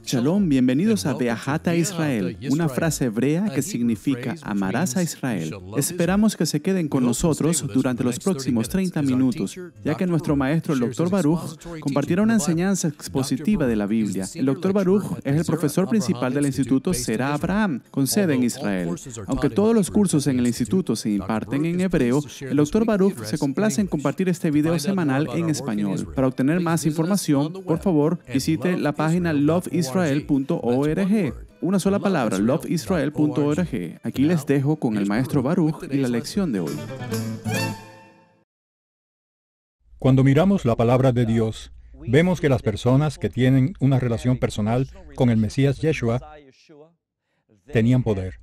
Shalom, bienvenidos a Be'ahat Israel, una frase hebrea que significa amarás a Israel. Esperamos que se queden con nosotros durante los próximos 30 minutos, ya que nuestro maestro, el Dr. Baruch, compartirá una enseñanza expositiva de la Biblia. El Dr. Baruch es el profesor principal del Instituto Será Abraham, con sede en Israel. Aunque todos los cursos en el instituto se imparten en hebreo, el Dr. Baruch se complace en compartir este video semanal en español. Para obtener más información, por favor, visite la página loveisrael.org. Una sola palabra, loveisrael.org. Aquí les dejo con el maestro Baruch y la lección de hoy. Cuando miramos la palabra de Dios, vemos que las personas que tienen una relación personal con el Mesías Yeshua tenían poder.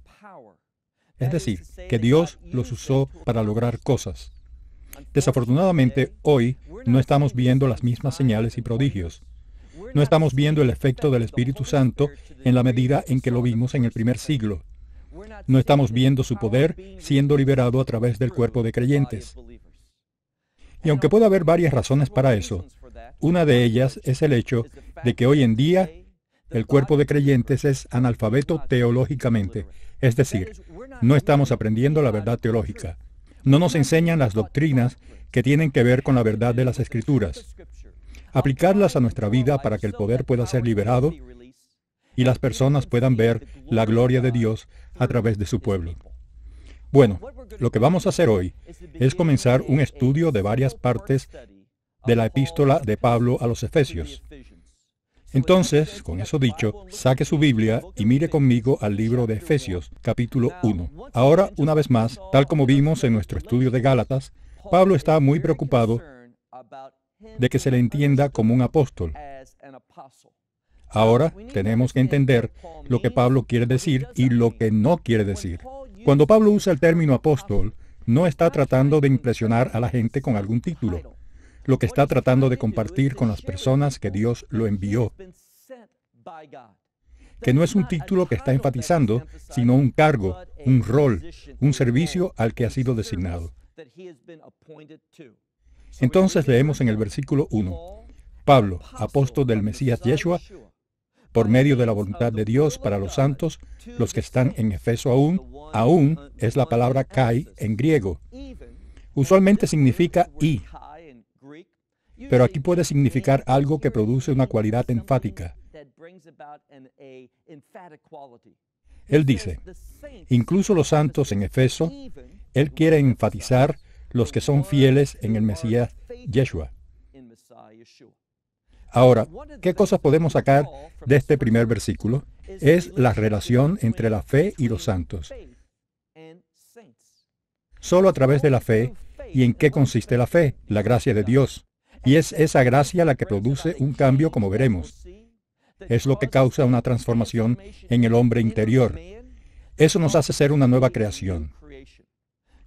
Es decir, que Dios los usó para lograr cosas. Desafortunadamente, hoy no estamos viendo las mismas señales y prodigios. No estamos viendo el efecto del Espíritu Santo en la medida en que lo vimos en el primer siglo. No estamos viendo su poder siendo liberado a través del cuerpo de creyentes. Y aunque puede haber varias razones para eso, una de ellas es el hecho de que hoy en día el cuerpo de creyentes es analfabeto teológicamente, es decir, no estamos aprendiendo la verdad teológica. No nos enseñan las doctrinas que tienen que ver con la verdad de las Escrituras. Aplicarlas a nuestra vida para que el poder pueda ser liberado y las personas puedan ver la gloria de Dios a través de su pueblo. Bueno, lo que vamos a hacer hoy es comenzar un estudio de varias partes de la epístola de Pablo a los Efesios. Entonces, con eso dicho, saque su Biblia y mire conmigo al libro de Efesios, capítulo 1. Ahora, una vez más, tal como vimos en nuestro estudio de Gálatas, Pablo está muy preocupado de que se le entienda como un apóstol. Ahora tenemos que entender lo que Pablo quiere decir y lo que no quiere decir. Cuando Pablo usa el término apóstol, no está tratando de impresionar a la gente con algún título. Lo que está tratando de compartir con las personas que Dios lo envió. Que no es un título que está enfatizando, sino un cargo, un rol, un servicio al que ha sido designado. Entonces leemos en el versículo 1, Pablo, apóstol del Mesías Yeshua, por medio de la voluntad de Dios para los santos, los que están en Efeso aún es la palabra kai en griego. Usualmente significa y, pero aquí puede significar algo que produce una cualidad enfática. Él dice, incluso los santos en Efeso, él quiere enfatizar los que son fieles en el Mesías Yeshua. Ahora, ¿qué cosas podemos sacar de este primer versículo? Es la relación entre la fe y los santos. Solo a través de la fe. ¿Y en qué consiste la fe? La gracia de Dios. Y es esa gracia la que produce un cambio, como veremos. Es lo que causa una transformación en el hombre interior. Eso nos hace ser una nueva creación.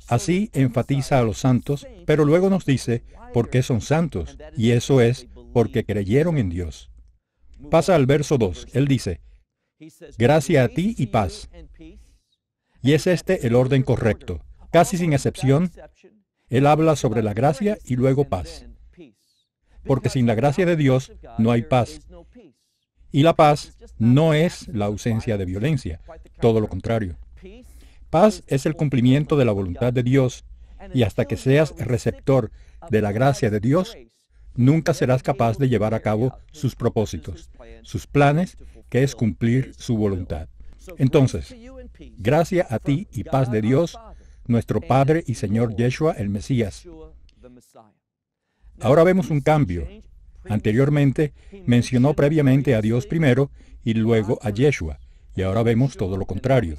Así enfatiza a los santos, pero luego nos dice por qué son santos, y eso es porque creyeron en Dios. Pasa al verso 2. Él dice, gracia a ti y paz. Y es este el orden correcto. Casi sin excepción, él habla sobre la gracia y luego paz. Porque sin la gracia de Dios no hay paz. Y la paz no es la ausencia de violencia, todo lo contrario. Paz es el cumplimiento de la voluntad de Dios, y hasta que seas receptor de la gracia de Dios, nunca serás capaz de llevar a cabo sus propósitos, sus planes, que es cumplir su voluntad. Entonces, gracia a ti y paz de Dios, nuestro Padre y Señor Yeshua, el Mesías. Ahora vemos un cambio. Anteriormente, mencionó previamente a Dios primero y luego a Yeshua, y ahora vemos todo lo contrario.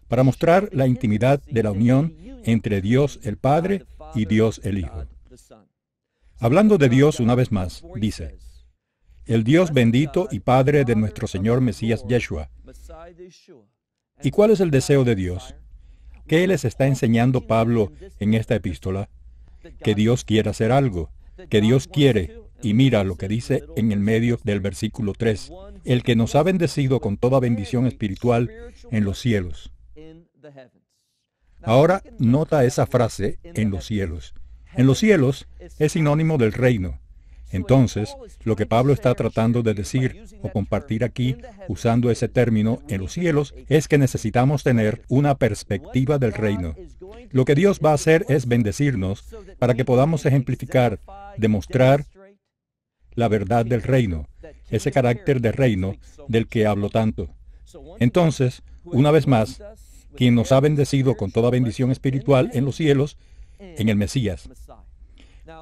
Para mostrar la intimidad de la unión entre Dios el Padre y Dios el Hijo. Hablando de Dios una vez más, dice, el Dios bendito y Padre de nuestro Señor Mesías Yeshua. ¿Y cuál es el deseo de Dios? ¿Qué les está enseñando Pablo en esta epístola? Que Dios quiere hacer algo, que Dios quiere, y mira lo que dice en el medio del versículo 3, el que nos ha bendecido con toda bendición espiritual en los cielos. Ahora nota esa frase, en los cielos. En los cielos es sinónimo del reino. Entonces, lo que Pablo está tratando de decir o compartir aquí, usando ese término en los cielos, es que necesitamos tener una perspectiva del reino. Lo que Dios va a hacer es bendecirnos para que podamos ejemplificar, demostrar la verdad del reino, ese carácter de reino del que hablo tanto. Entonces, una vez más, quien nos ha bendecido con toda bendición espiritual en los cielos, en el Mesías.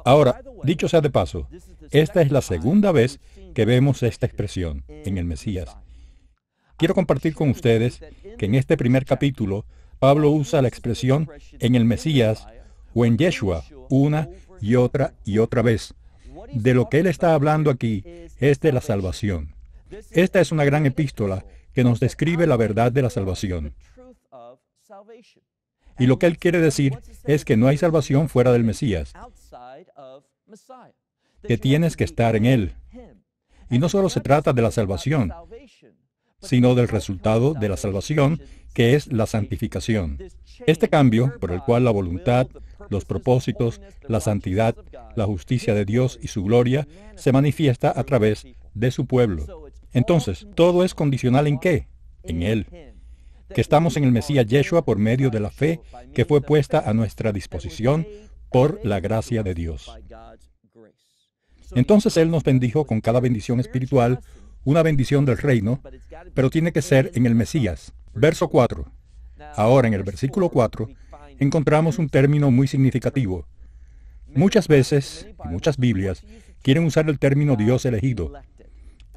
Ahora, dicho sea de paso, esta es la segunda vez que vemos esta expresión, en el Mesías. Quiero compartir con ustedes que en este primer capítulo, Pablo usa la expresión en el Mesías o en Yeshua una y otra vez. De lo que él está hablando aquí es de la salvación. Esta es una gran epístola que nos describe la verdad de la salvación. Y lo que él quiere decir es que no hay salvación fuera del Mesías, que tienes que estar en él. Y no solo se trata de la salvación, sino del resultado de la salvación, que es la santificación. Este cambio, por el cual la voluntad, los propósitos, la santidad, la justicia de Dios y su gloria, se manifiesta a través de su pueblo. Entonces, ¿todo es condicional en qué? En Él. Que estamos en el Mesías Yeshua por medio de la fe que fue puesta a nuestra disposición por la gracia de Dios. Entonces Él nos bendijo con cada bendición espiritual, una bendición del reino, pero tiene que ser en el Mesías. Verso 4. Ahora, en el versículo 4, encontramos un término muy significativo. Muchas veces, y muchas Biblias, quieren usar el término Dios elegido.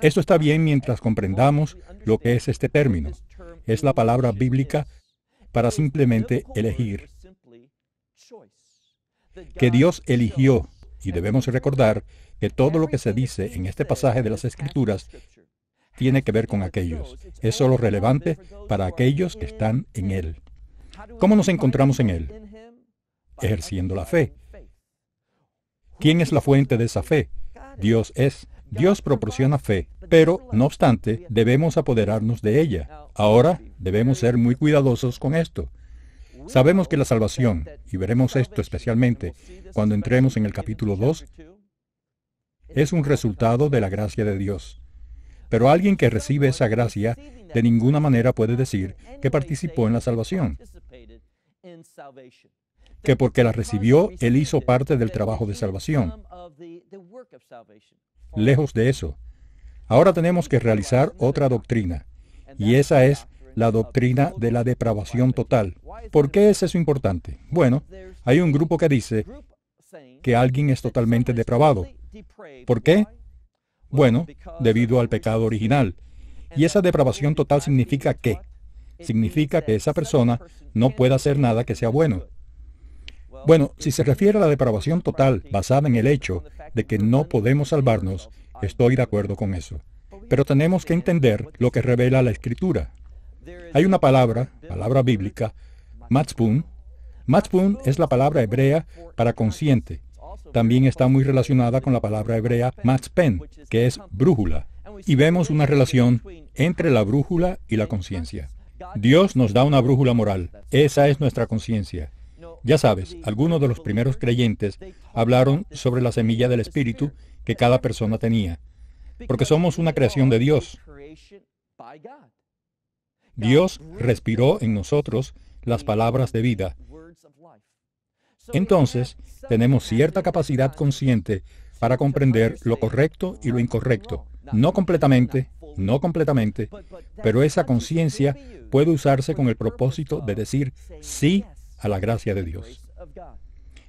Esto está bien mientras comprendamos lo que es este término. Es la palabra bíblica para simplemente elegir. Que Dios eligió, y debemos recordar que todo lo que se dice en este pasaje de las Escrituras tiene que ver con aquellos. Es solo relevante para aquellos que están en Él. ¿Cómo nos encontramos en Él? Ejerciendo la fe. ¿Quién es la fuente de esa fe? Dios es. Dios proporciona fe, pero, no obstante, debemos apoderarnos de ella. Ahora, debemos ser muy cuidadosos con esto. Sabemos que la salvación, y veremos esto especialmente cuando entremos en el capítulo 2, es un resultado de la gracia de Dios. Pero alguien que recibe esa gracia de ninguna manera puede decir que participó en la salvación. Que porque la recibió, él hizo parte del trabajo de salvación. Lejos de eso. Ahora tenemos que realizar otra doctrina, y esa es la doctrina de la depravación total. ¿Por qué es eso importante? Bueno, hay un grupo que dice que alguien es totalmente depravado. ¿Por qué? Bueno, debido al pecado original. Y esa depravación total significa ¿qué? Significa que esa persona no puede hacer nada que sea bueno. Bueno, si se refiere a la depravación total basada en el hecho de que no podemos salvarnos, estoy de acuerdo con eso. Pero tenemos que entender lo que revela la Escritura. Hay una palabra bíblica, matzpun. Matzpun es la palabra hebrea para consciente. También está muy relacionada con la palabra hebrea matzpen, que es brújula. Y vemos una relación entre la brújula y la conciencia. Dios nos da una brújula moral. Esa es nuestra conciencia. Ya sabes, algunos de los primeros creyentes hablaron sobre la semilla del Espíritu que cada persona tenía, porque somos una creación de Dios. Dios respiró en nosotros las palabras de vida. Entonces, tenemos cierta capacidad consciente para comprender lo correcto y lo incorrecto. No completamente, pero esa conciencia puede usarse con el propósito de decir sí a la gracia de Dios.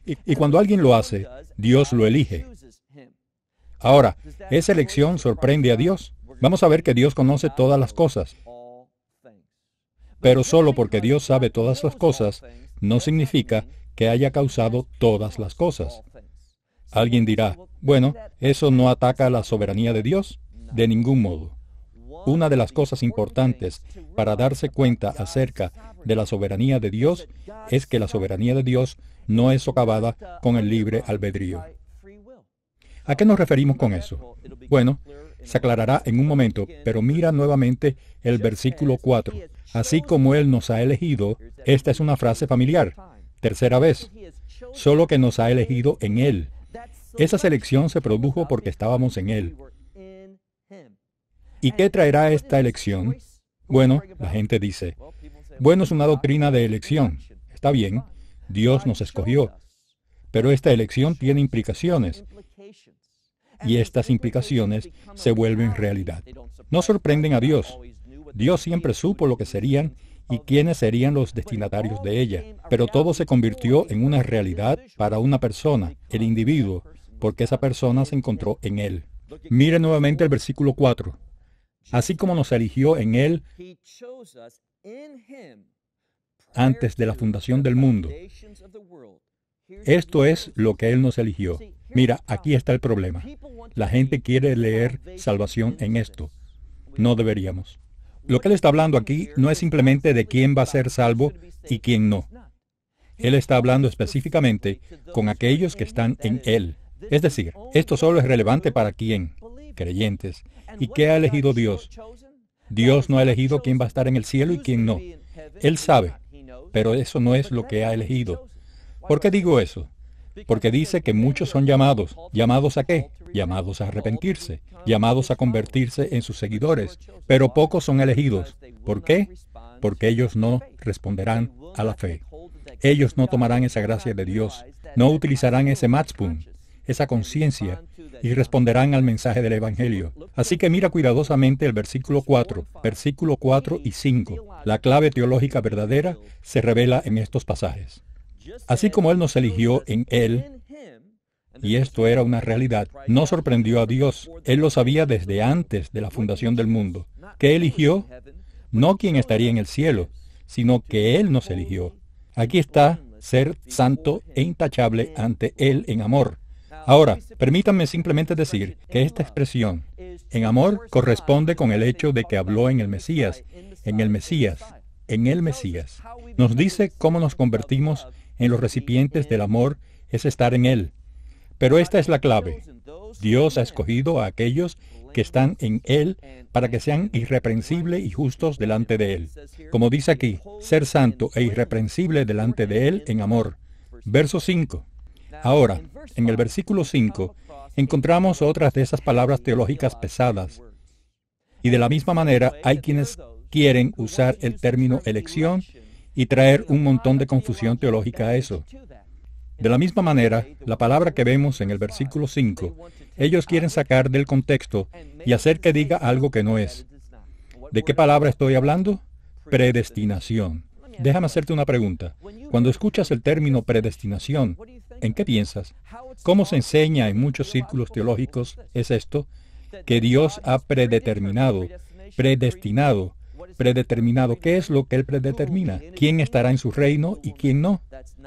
Y cuando alguien lo hace, Dios lo elige. Ahora, ¿esa elección sorprende a Dios? Vamos a ver que Dios conoce todas las cosas. Pero solo porque Dios sabe todas las cosas, no significa que haya causado todas las cosas. Alguien dirá, bueno, ¿eso no ataca a la soberanía de Dios? De ningún modo. Una de las cosas importantes para darse cuenta acerca de la soberanía de Dios es que la soberanía de Dios no es socavada con el libre albedrío. ¿A qué nos referimos con eso? Bueno, se aclarará en un momento, pero mira nuevamente el versículo 4. Así como Él nos ha elegido, esta es una frase familiar. Tercera vez. Solo que nos ha elegido en Él. Esa selección se produjo porque estábamos en Él. ¿Y qué traerá esta elección? Bueno, la gente dice, bueno, es una doctrina de elección. Está bien, Dios nos escogió. Pero esta elección tiene implicaciones. Y estas implicaciones se vuelven realidad. No sorprenden a Dios. Dios siempre supo lo que serían y quiénes serían los destinatarios de ella. Pero todo se convirtió en una realidad para una persona, el individuo, porque esa persona se encontró en Él. Mire nuevamente el versículo 4. Así como nos eligió en Él antes de la fundación del mundo. Esto es lo que Él nos eligió. Mira, aquí está el problema. La gente quiere leer salvación en esto. No deberíamos. Lo que Él está hablando aquí no es simplemente de quién va a ser salvo y quién no. Él está hablando específicamente con aquellos que están en Él. Es decir, esto solo es relevante para quién, creyentes. ¿Y qué ha elegido Dios? Dios no ha elegido quién va a estar en el cielo y quién no. Él sabe, pero eso no es lo que ha elegido. ¿Por qué digo eso? Porque dice que muchos son llamados. ¿Llamados a qué? Llamados a arrepentirse, llamados a convertirse en sus seguidores, pero pocos son elegidos. ¿Por qué? Porque ellos no responderán a la fe. Ellos no tomarán esa gracia de Dios, no utilizarán ese matspun, esa conciencia, y responderán al mensaje del Evangelio. Así que mira cuidadosamente el versículo 4 y 5. La clave teológica verdadera se revela en estos pasajes. Así como Él nos eligió en Él, y esto era una realidad, no sorprendió a Dios. Él lo sabía desde antes de la fundación del mundo. ¿Qué eligió? No quién estaría en el cielo, sino que Él nos eligió. Aquí está ser santo e intachable ante Él en amor. Ahora, permítanme simplemente decir que esta expresión, en amor, corresponde con el hecho de que habló en el Mesías, en el Mesías, en el Mesías. Nos dice cómo nos convertimos en los recipientes del amor, es estar en Él. Pero esta es la clave. Dios ha escogido a aquellos que están en Él para que sean irreprensibles y justos delante de Él. Como dice aquí, ser santo e irreprensible delante de Él en amor. Verso 5. Ahora, en el versículo 5, encontramos otras de esas palabras teológicas pesadas. Y de la misma manera, hay quienes quieren usar el término elección y traer un montón de confusión teológica a eso. De la misma manera, la palabra que vemos en el versículo 5, ellos quieren sacar del contexto y hacer que diga algo que no es. ¿De qué palabra estoy hablando? Predestinación. Déjame hacerte una pregunta. Cuando escuchas el término predestinación, ¿en qué piensas? ¿Cómo se enseña en muchos círculos teológicos es esto? Que Dios ha predeterminado, predestinado. Predeterminado. ¿Qué es lo que Él predetermina? ¿Quién estará en su reino y quién no?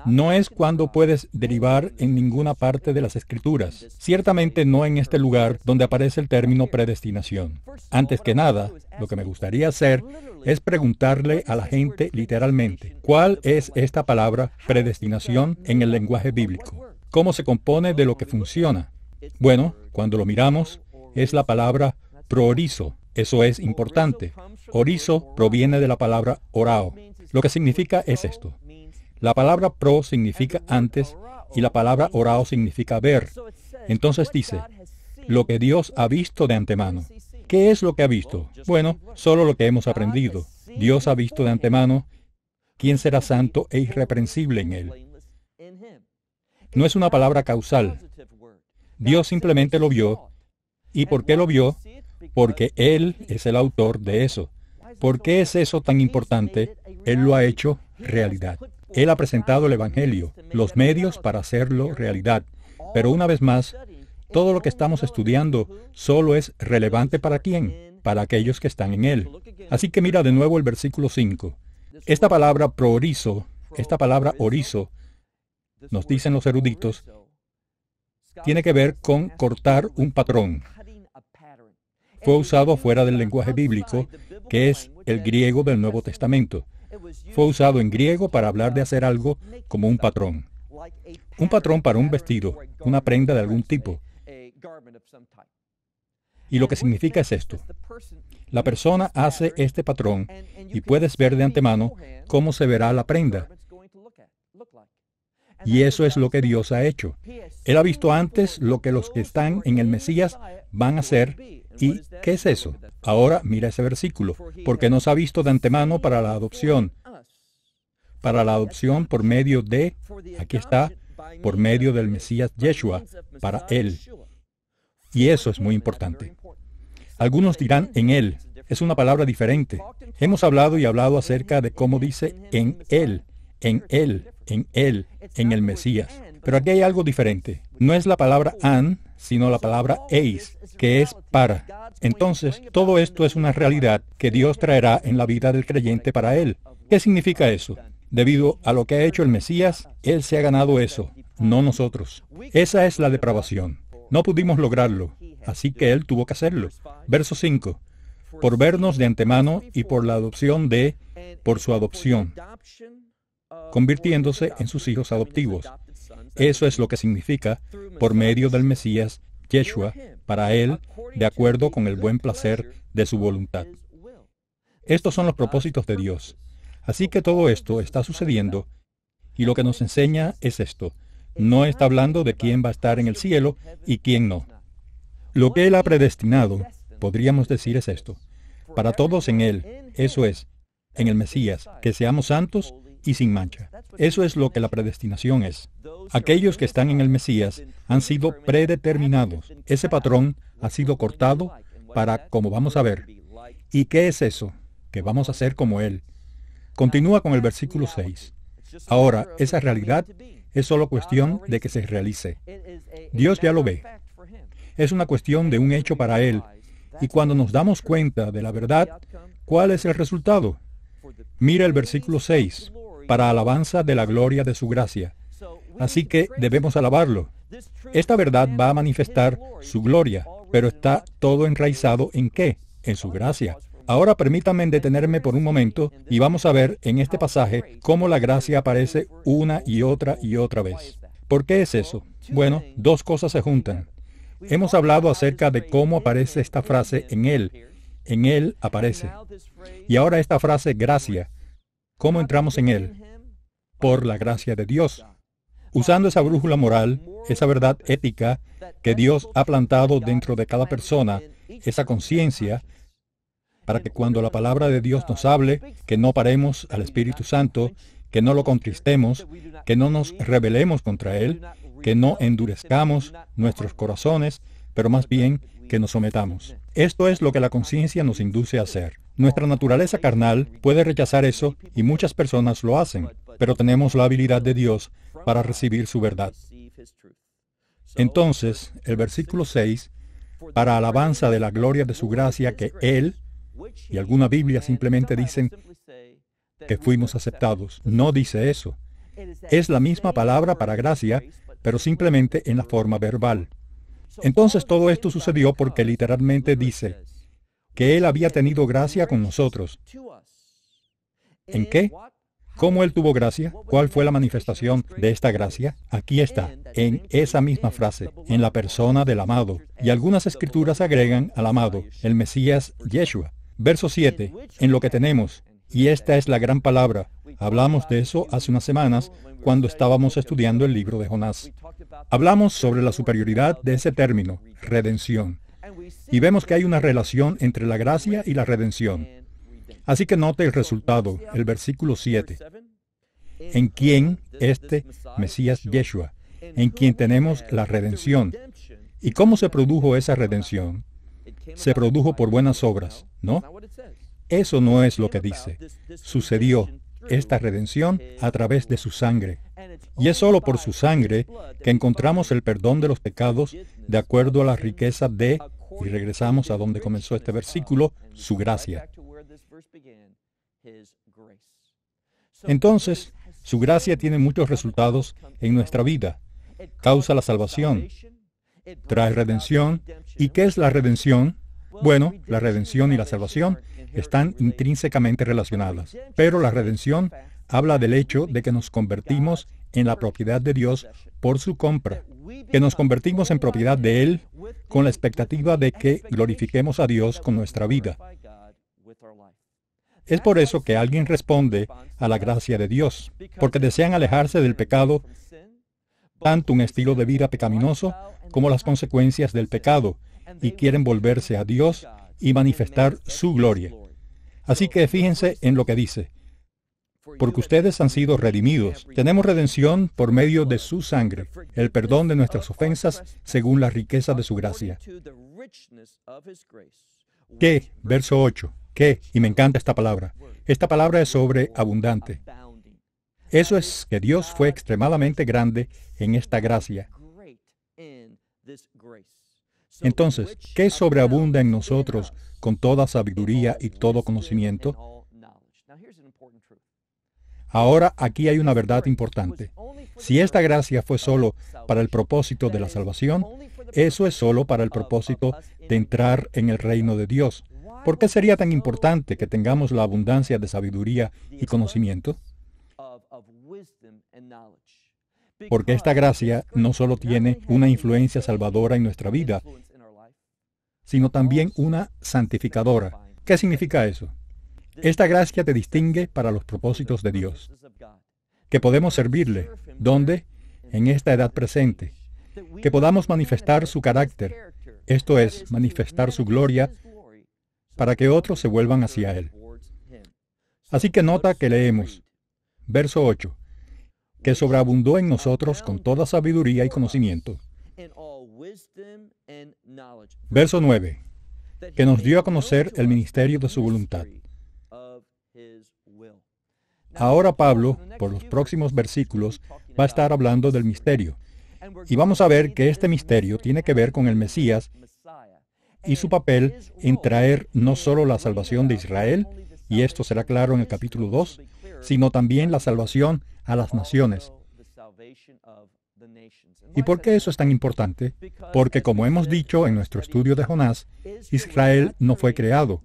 No es cuando puedes derivar en ninguna parte de las Escrituras. Ciertamente no en este lugar donde aparece el término predestinación. Antes que nada, lo que me gustaría hacer es preguntarle a la gente literalmente, ¿cuál es esta palabra predestinación en el lenguaje bíblico? ¿Cómo se compone de lo que funciona? Bueno, cuando lo miramos, es la palabra proorizo. Eso es importante. Orizo proviene de la palabra orao. Lo que significa es esto. La palabra pro significa antes y la palabra orao significa ver. Entonces dice, lo que Dios ha visto de antemano. ¿Qué es lo que ha visto? Bueno, solo lo que hemos aprendido. Dios ha visto de antemano quién será santo e irreprensible en Él. No es una palabra causal. Dios simplemente lo vio. ¿Y por qué lo vio? Porque Él es el autor de eso. ¿Por qué es eso tan importante? Él lo ha hecho realidad. Él ha presentado el Evangelio, los medios para hacerlo realidad. Pero una vez más, todo lo que estamos estudiando solo es relevante ¿para quién? Para aquellos que están en Él. Así que mira de nuevo el versículo 5. Esta palabra proorizo, esta palabra orizo, nos dicen los eruditos, tiene que ver con cortar un patrón. Fue usado fuera del lenguaje bíblico, que es el griego del Nuevo Testamento. Fue usado en griego para hablar de hacer algo como un patrón. Un patrón para un vestido, una prenda de algún tipo. Y lo que significa es esto. La persona hace este patrón y puedes ver de antemano cómo se verá la prenda. Y eso es lo que Dios ha hecho. Él ha visto antes lo que los que están en el Mesías van a hacer. ¿Y qué es eso? Ahora mira ese versículo. Porque nos ha visto de antemano para la adopción. Para la adopción por medio de, aquí está, por medio del Mesías Yeshua, para Él. Y eso es muy importante. Algunos dirán en Él. Es una palabra diferente. Hemos hablado y hablado acerca de cómo dice en Él, en Él, en Él, en el Mesías. Pero aquí hay algo diferente. No es la palabra an, sino la palabra eis, que es para. Entonces, todo esto es una realidad que Dios traerá en la vida del creyente para Él. ¿Qué significa eso? Debido a lo que ha hecho el Mesías, Él se ha ganado eso, no nosotros. Esa es la depravación. No pudimos lograrlo, así que Él tuvo que hacerlo. Verso 5. Por vernos de antemano y por la adopción de, por su adopción, convirtiéndose en sus hijos adoptivos. Eso es lo que significa, por medio del Mesías, Yeshua, para Él, de acuerdo con el buen placer de su voluntad. Estos son los propósitos de Dios. Así que todo esto está sucediendo, y lo que nos enseña es esto. No está hablando de quién va a estar en el cielo y quién no. Lo que Él ha predestinado, podríamos decir, es esto. Para todos en Él, eso es, en el Mesías, que seamos santos y sin mancha. Eso es lo que la predestinación es. Aquellos que están en el Mesías han sido predeterminados. Ese patrón ha sido cortado para, como vamos a ver. ¿Y qué es eso? Que vamos a ser como Él. Continúa con el versículo 6. Ahora, esa realidad es solo cuestión de que se realice. Dios ya lo ve. Es una cuestión de un hecho para Él. Y cuando nos damos cuenta de la verdad, ¿cuál es el resultado? Mira el versículo 6. Para alabanza de la gloria de su gracia. Así que debemos alabarlo. Esta verdad va a manifestar su gloria, pero está todo enraizado ¿en qué? En su gracia. Ahora permítanme detenerme por un momento y vamos a ver en este pasaje cómo la gracia aparece una y otra vez. ¿Por qué es eso? Bueno, dos cosas se juntan. Hemos hablado acerca de cómo aparece esta frase en Él. En Él aparece. Y ahora esta frase gracia. ¿Cómo entramos en Él? Por la gracia de Dios. Usando esa brújula moral, esa verdad ética que Dios ha plantado dentro de cada persona, esa conciencia, para que cuando la palabra de Dios nos hable, que no paremos al Espíritu Santo, que no lo contristemos, que no nos rebelemos contra Él, que no endurezcamos nuestros corazones, pero más bien que nos sometamos. Esto es lo que la conciencia nos induce a hacer. Nuestra naturaleza carnal puede rechazar eso y muchas personas lo hacen, pero tenemos la habilidad de Dios para recibir su verdad. Entonces, el versículo 6, para alabanza de la gloria de su gracia que Él, y alguna Biblia simplemente dicen que fuimos aceptados. No dice eso. Es la misma palabra para gracia, pero simplemente en la forma verbal. Entonces todo esto sucedió porque literalmente dice que Él había tenido gracia con nosotros. ¿En qué? ¿Cómo Él tuvo gracia? ¿Cuál fue la manifestación de esta gracia? Aquí está, en esa misma frase, en la persona del amado. Y algunas escrituras agregan al amado, el Mesías Yeshua. Verso 7, en lo que tenemos. Y esta es la gran palabra. Hablamos de eso hace unas semanas cuando estábamos estudiando el libro de Jonás. Hablamos sobre la superioridad de ese término, redención. Y vemos que hay una relación entre la gracia y la redención. Así que note el resultado, el versículo 7. En quien este Mesías Yeshua, en quien tenemos la redención. ¿Y cómo se produjo esa redención? Se produjo por buenas obras, ¿no? Eso no es lo que dice. Sucedió esta redención a través de su sangre. Y es solo por su sangre que encontramos el perdón de los pecados de acuerdo a la riqueza de, y regresamos a donde comenzó este versículo, su gracia. Entonces, su gracia tiene muchos resultados en nuestra vida. Causa la salvación, trae redención. ¿Y qué es la redención? Bueno, la redención y la salvación están intrínsecamente relacionadas. Pero la redención habla del hecho de que nos convertimos en la propiedad de Dios por su compra, que nos convertimos en propiedad de Él con la expectativa de que glorifiquemos a Dios con nuestra vida. Es por eso que alguien responde a la gracia de Dios, porque desean alejarse del pecado tanto un estilo de vida pecaminoso como las consecuencias del pecado, y quieren volverse a Dios y manifestar su gloria. Así que fíjense en lo que dice: porque ustedes han sido redimidos. Tenemos redención por medio de su sangre, el perdón de nuestras ofensas según la riqueza de su gracia. ¿Qué? Verso 8. ¿Qué? Y me encanta esta palabra. Esta palabra es sobre abundante. Eso es que Dios fue extremadamente grande en esta gracia. Entonces, ¿qué sobreabunda en nosotros con toda sabiduría y todo conocimiento? Ahora, aquí hay una verdad importante. Si esta gracia fue solo para el propósito de la salvación, eso es solo para el propósito de entrar en el reino de Dios. ¿Por qué sería tan importante que tengamos la abundancia de sabiduría y conocimiento? Porque esta gracia no solo tiene una influencia salvadora en nuestra vida, sino también una santificadora. ¿Qué significa eso? Esta gracia te distingue para los propósitos de Dios, que podemos servirle. ¿Dónde? En esta edad presente. Que podamos manifestar su carácter, esto es, manifestar su gloria, para que otros se vuelvan hacia Él. Así que nota que leemos, verso 8, que sobreabundó en nosotros con toda sabiduría y conocimiento. Verso 9, que nos dio a conocer el ministerio de su voluntad. Ahora Pablo, por los próximos versículos, va a estar hablando del misterio. Y vamos a ver que este misterio tiene que ver con el Mesías y su papel en traer no solo la salvación de Israel, y esto será claro en el capítulo 2, sino también la salvación a las naciones. ¿Y por qué eso es tan importante? Porque, como hemos dicho en nuestro estudio de Jonás, Israel no fue creado.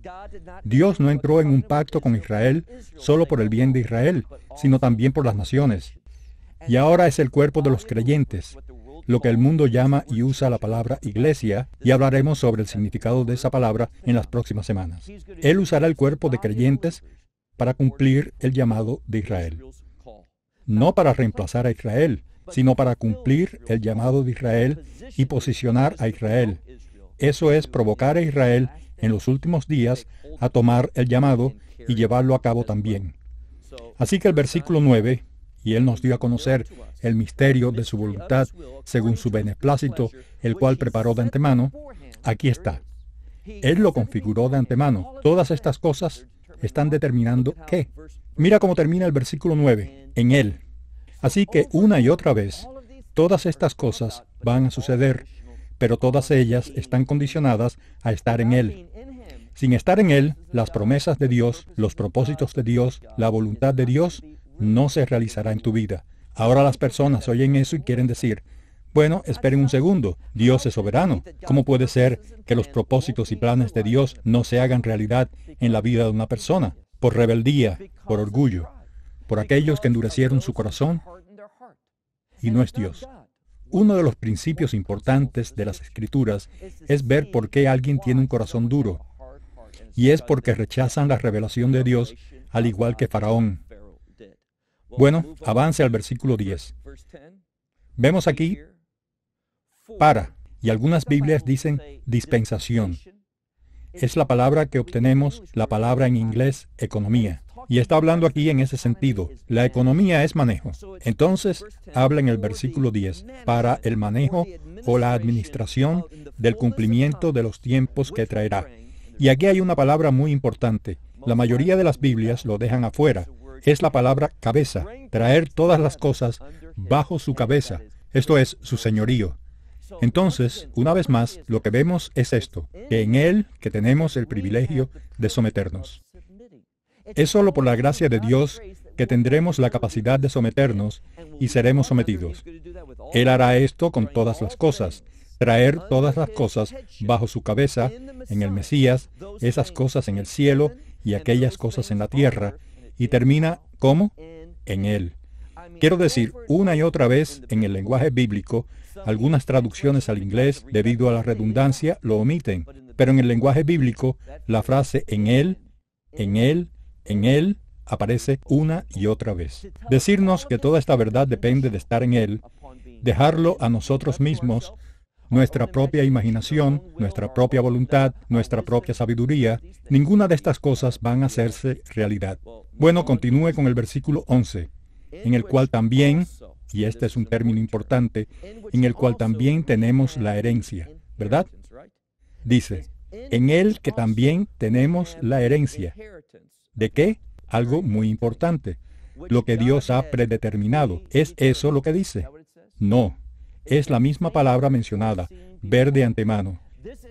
Dios no entró en un pacto con Israel solo por el bien de Israel, sino también por las naciones. Y ahora es el cuerpo de los creyentes, lo que el mundo llama y usa la palabra iglesia, y hablaremos sobre el significado de esa palabra en las próximas semanas. Él usará el cuerpo de creyentes para cumplir el llamado de Israel. No para reemplazar a Israel, sino para cumplir el llamado de Israel y posicionar a Israel. Eso es provocar a Israel en los últimos días a tomar el llamado y llevarlo a cabo también. Así que el versículo 9, y Él nos dio a conocer el misterio de su voluntad según su beneplácito, el cual preparó de antemano, aquí está. Él lo configuró de antemano. Todas estas cosas están determinando ¿qué? Mira cómo termina el versículo 9, en Él. Así que una y otra vez, todas estas cosas van a suceder, pero todas ellas están condicionadas a estar en Él. Sin estar en Él, las promesas de Dios, los propósitos de Dios, la voluntad de Dios, no se realizará en tu vida. Ahora las personas oyen eso y quieren decir, bueno, esperen un segundo, Dios es soberano. ¿Cómo puede ser que los propósitos y planes de Dios no se hagan realidad en la vida de una persona? Por rebeldía, por orgullo, por aquellos que endurecieron su corazón, y no es Dios. Uno de los principios importantes de las Escrituras es ver por qué alguien tiene un corazón duro, y es porque rechazan la revelación de Dios, al igual que Faraón. Bueno, avance al versículo 10. Vemos aquí para, y algunas Biblias dicen dispensación. Es la palabra que obtenemos, la palabra en inglés, economía. Y está hablando aquí en ese sentido. La economía es manejo. Entonces, habla en el versículo 10, para el manejo o la administración del cumplimiento de los tiempos que traerá. Y aquí hay una palabra muy importante. La mayoría de las Biblias lo dejan afuera. Es la palabra cabeza, traer todas las cosas bajo su cabeza, esto es, su señorío. Entonces, una vez más, lo que vemos es esto, que en Él que tenemos el privilegio de someternos. Es solo por la gracia de Dios que tendremos la capacidad de someternos y seremos sometidos. Él hará esto con todas las cosas, traer todas las cosas bajo su cabeza, en el Mesías, esas cosas en el cielo y aquellas cosas en la tierra, y termina, ¿cómo? En Él. Quiero decir, una y otra vez en el lenguaje bíblico, algunas traducciones al inglés, debido a la redundancia, lo omiten, pero en el lenguaje bíblico, la frase en Él, en Él, en Él, aparece una y otra vez. Decirnos que toda esta verdad depende de estar en Él dejarlo a nosotros mismos, nuestra propia imaginación, nuestra propia voluntad, nuestra propia sabiduría, ninguna de estas cosas van a hacerse realidad. Bueno, continúe con el versículo 11, en el cual también, y este es un término importante, en el cual también tenemos la herencia, ¿verdad? Dice, en él que también tenemos la herencia. ¿De qué? Algo muy importante. Lo que Dios ha predeterminado. ¿Es eso lo que dice? No. Es la misma palabra mencionada, ver de antemano.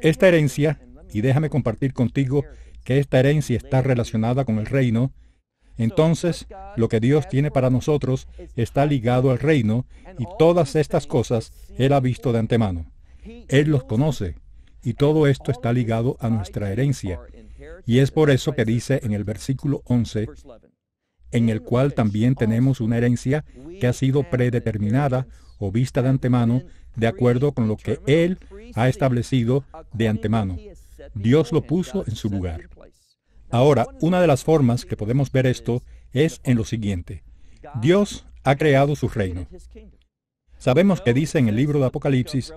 Esta herencia, y déjame compartir contigo que esta herencia está relacionada con el reino, entonces lo que Dios tiene para nosotros está ligado al reino, y todas estas cosas Él ha visto de antemano. Él los conoce, y todo esto está ligado a nuestra herencia. Y es por eso que dice en el versículo 11, en el cual también tenemos una herencia que ha sido predeterminada o vista de antemano, de acuerdo con lo que Él ha establecido de antemano. Dios lo puso en su lugar. Ahora, una de las formas que podemos ver esto es en lo siguiente. Dios ha creado su reino. Sabemos que dice en el libro de Apocalipsis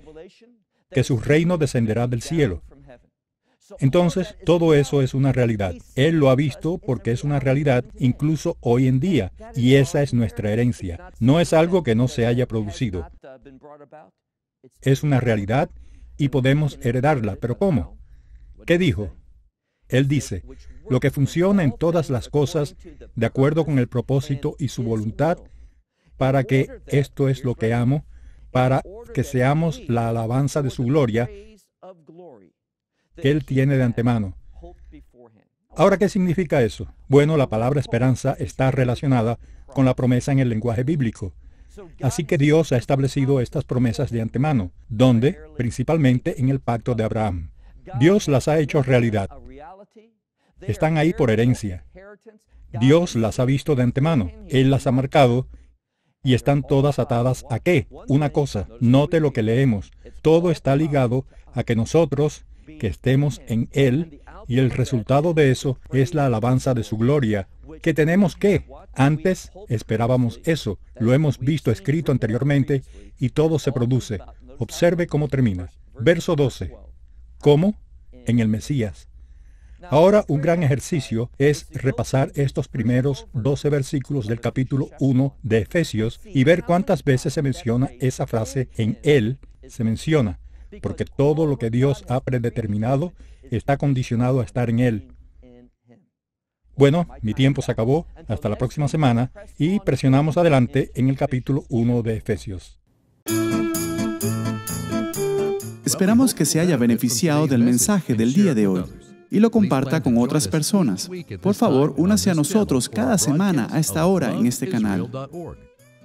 que su reino descenderá del cielo. Entonces, todo eso es una realidad. Él lo ha visto porque es una realidad incluso hoy en día, y esa es nuestra herencia. No es algo que no se haya producido. Es una realidad y podemos heredarla. ¿Pero cómo? ¿Qué dijo? Él dice, lo que funciona en todas las cosas de acuerdo con el propósito y su voluntad, para que, esto es lo que amo, para que seamos la alabanza de su gloria, que Él tiene de antemano. Ahora, ¿qué significa eso? Bueno, la palabra esperanza está relacionada con la promesa en el lenguaje bíblico. Así que Dios ha establecido estas promesas de antemano, donde, principalmente en el pacto de Abraham. Dios las ha hecho realidad. Están ahí por herencia. Dios las ha visto de antemano. Él las ha marcado y están todas atadas ¿a qué? Una cosa, note lo que leemos. Todo está ligado a que nosotros, que estemos en Él, y el resultado de eso es la alabanza de su gloria. ¿Qué tenemos que? Antes esperábamos eso. Lo hemos visto escrito anteriormente y todo se produce. Observe cómo termina. Verso 12. ¿Cómo? En el Mesías. Ahora, un gran ejercicio es repasar estos primeros 12 versículos del capítulo 1 de Efesios y ver cuántas veces se menciona esa frase en Él. Se menciona, porque todo lo que Dios ha predeterminado está condicionado a estar en Él. Bueno, mi tiempo se acabó. Hasta la próxima semana y presionamos adelante en el capítulo 1 de Efesios. Esperamos que se haya beneficiado del mensaje del día de hoy y lo comparta con otras personas. Por favor, únase a nosotros cada semana a esta hora en este canal.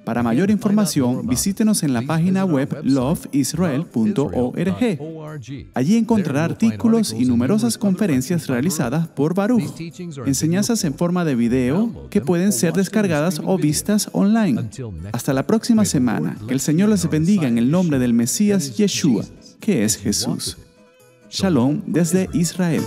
Para mayor información, visítenos en la página web loveisrael.org. Allí encontrará artículos y numerosas conferencias realizadas por Baruch, enseñanzas en forma de video que pueden ser descargadas o vistas online. Hasta la próxima semana. Que el Señor les bendiga en el nombre del Mesías Yeshua, que es Jesús. Shalom desde Israel.